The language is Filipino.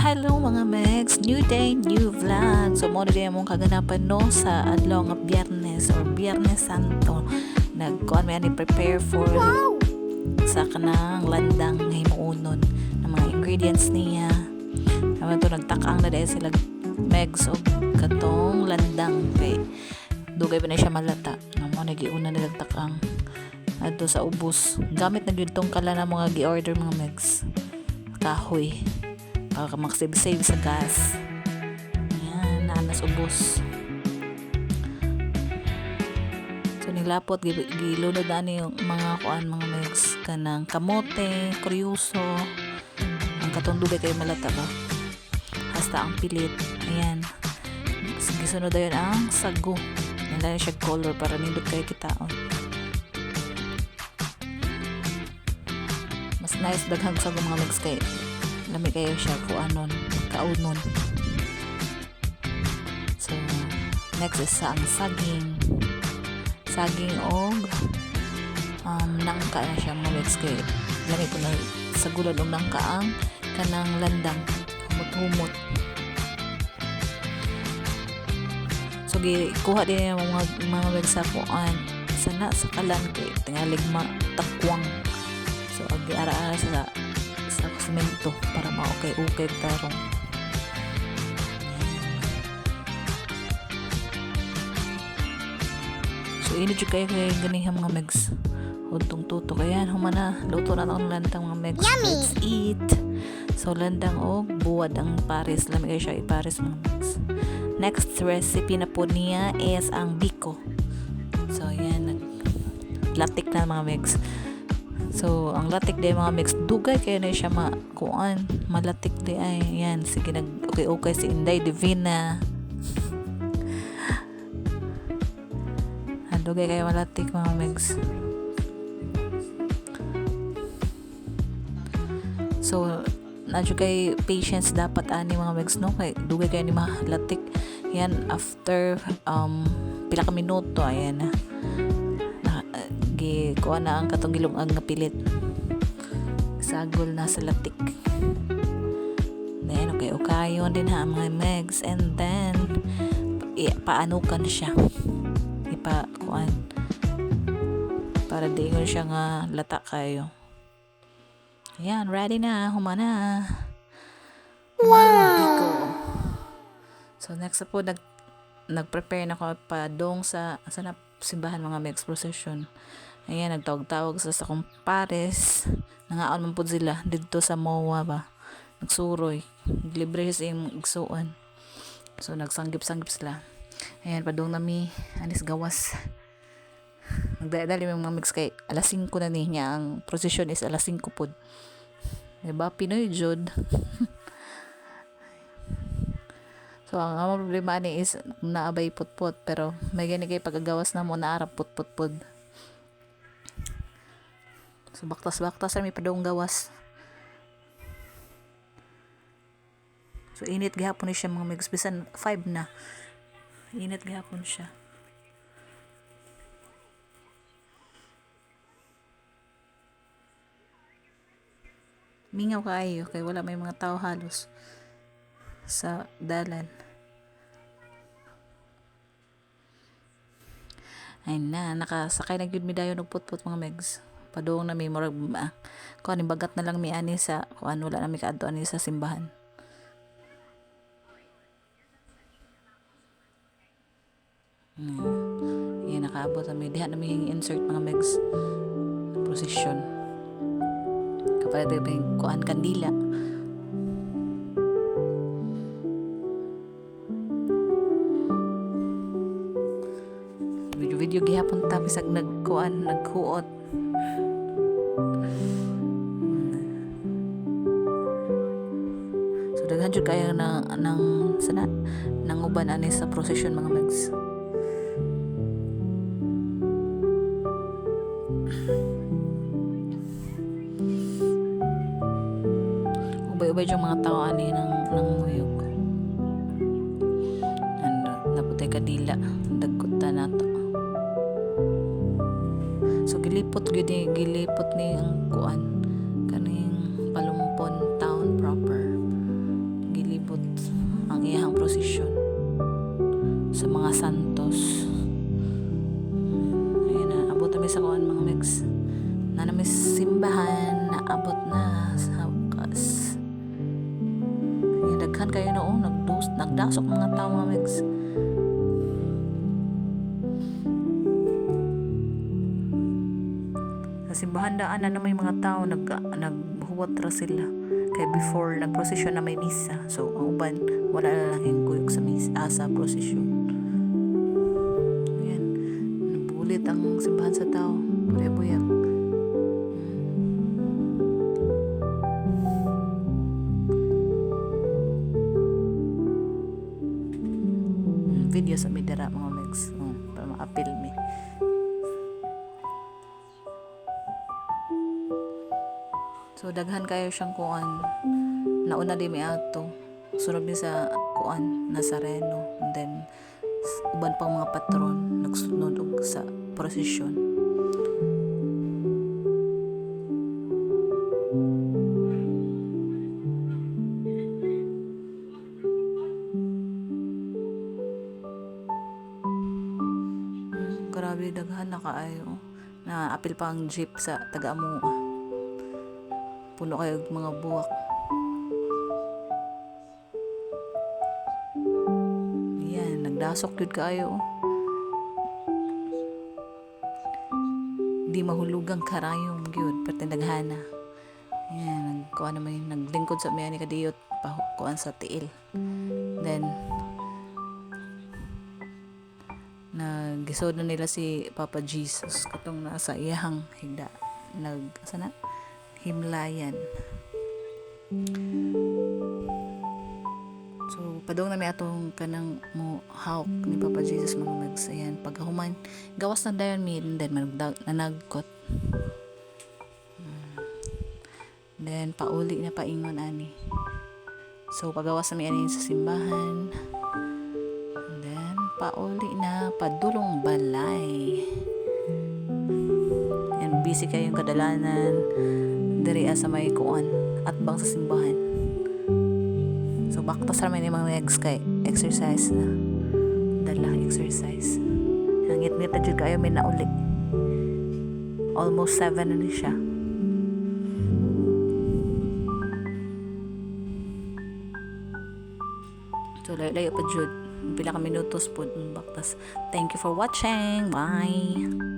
Hello mga Megs, new day, new vlog. So mo din mong kaganapan no sa adlaw nga Biyernes or Biyernes Santo. Nagkuan may ani prepare for sa kanang landang nga himuonon ng mga ingredients niya. Naman to nagtakang na dahil sila Megs og katong landang kay dugay pa na siya malata. Namo nagiuna na nagtakang adto sa ubos. Gamit na gyud tong kala na mga gi-order mga Megs. Kahoy para mag-save sa gas. Ayan, nanas ubos. So nilapot gilunod ani yung mga kuan mga Megs kanang kamote, kuryuso, ang katong dugay kay malata ba. Hasta ang pilit. Ayan. Gisunod dayon ang sago. Nila siya color para nindot kay kitaon. Mas nice daghang sago mga Megs kay lami kayo siya kuanon kaunon. So next is ang saging og nangka na siya mga Megs kay lami ko na sa gulod og nangka ang kanang landang humot-humot. So kuha din yung mga Megs sa kuan sana sa kalan kay tingalig matakwang. So agi-ara-ara sa semento para ma-okay tarong. So init jud kayo kay ganihang mga Megs. Untong tutok ayan humana luto na ang landang mga Megs. Yummy! Let's eat. So landang og buwad ang pares, lami kayo siya ipares mga Megs. Next recipe na po niya is ang biko. So ayan latik na mga Megs. So, ang latik day mga Megs, dugay kayo na siya makuan, malatik day ay, yan, sige okay si Inday Divina. Dugay kayo malatik mga Megs. So, nadyo kay patience dapat ani mga Megs, no? Kay dugay kayo ni malatik. Yan, after pila ka minuto, ayan na. Kuha na ang katong gilungag nga pilit sagol na sa latik. Then ukayon din ha mga Megs, and then paanukan siya kuan para di ko siya nga lata kayo. Ayan, ready na, humana biko. So next po nag-prepare na ko pa dong sa simbahan mga Megs procession. Ayan, nagtawag-tawag sa kumpares. Nangaon man po sila dito sa MOA ba. Nagsuroy. Libre sa yung igsuan. So, nagsanggip-sanggip sila. Ayan, padong nami. Anis gawas. Nagdadali yung mga Megs kay alas 5 na niya. Ang procession is alas 5 po. Diba? Pinoy jud. So, ang problema ni is naabay put-put. Pero, may gani kay pagagawas na mo na arap put-put-put. So, baktas-baktas may padong gawas. So, init gihapon siya mga Megs. Bisan 5 na. Init gihapon siya. Mingaw kaayo kay wala may mga tao halos sa dalan. Ay na, nakasakay na gyud mi dayon og put-put mga Megs. Padung na may murag kuan bagat na lang mi ani sa kuan wala na mi kaadto ani sa simbahan. Yan nakaabot mi diha na mi insert mga Megs procession. Kapag yung kuan kandila. Video gihapon ta bisag naghuot. So daghan jud kaya nang uban ani sa procession mga Megs. Ubay-ubay yung mga tao ani nang uyog. Naputay kadila dagkot ta nato. So gilipot ni ang kuan kaning Palumpon town proper. abot ang iyang prosesyon sa mga santos. Ayun na, abot kami sa kuan mga mix. Na namin simbahan, na abot na sa wakas. Ayun, daghan kayo noon, nagdasok mga tao mga mix. Sa simbahan daan na may mga tao, naghuwat ra sila. Kaya before nagprosesyon na may misa. So, ang uban, wala na lang hingkuyog sa misa, sa prosesyon. Ayan. Nabulit ang simbahan sa tao. Buya-buyak. Video sa midara mga mix. Para ma-appeal me. So daghan kayo siyang kuan. Nauna di mi ato. Sunod din sa kuan Nazareno, and then uban pang mga patron nagsunod og sa prosesyon. Grabe daghan na kaayo. Na apil pa ang jeep sa taga-Amoa. Puno kayo mga buwak. Yan, nagdasok yun kayo. Di mahulugang karayong yun, pati naghana. Yan, naglingkod sa miyani kadiyot, pahukuan sa tiil. Then, nagisod na nila si Papa Jesus katong nasa iyahang higda. Sana? Himlayan. So, padong na may atong kanang mo hawk ni Papa Jesus mga magsayan. Pagkahuman, gawas na dayon mi, then nanagkot. Then, pauli na paingon ani. So, pagawas na mi ani sa simbahan. And then, pauli na padulong balay. And busy kayong kadalanan diri sa may kuan at bang sa simbahan. So baktas ra may mga legs kay exercise na. Dala exercise. Hangit-ngit na jud kayo may nauli. Almost 7 na ni siya. So layo pa jud. Pila ka minutos po baktas. Thank you for watching. Bye.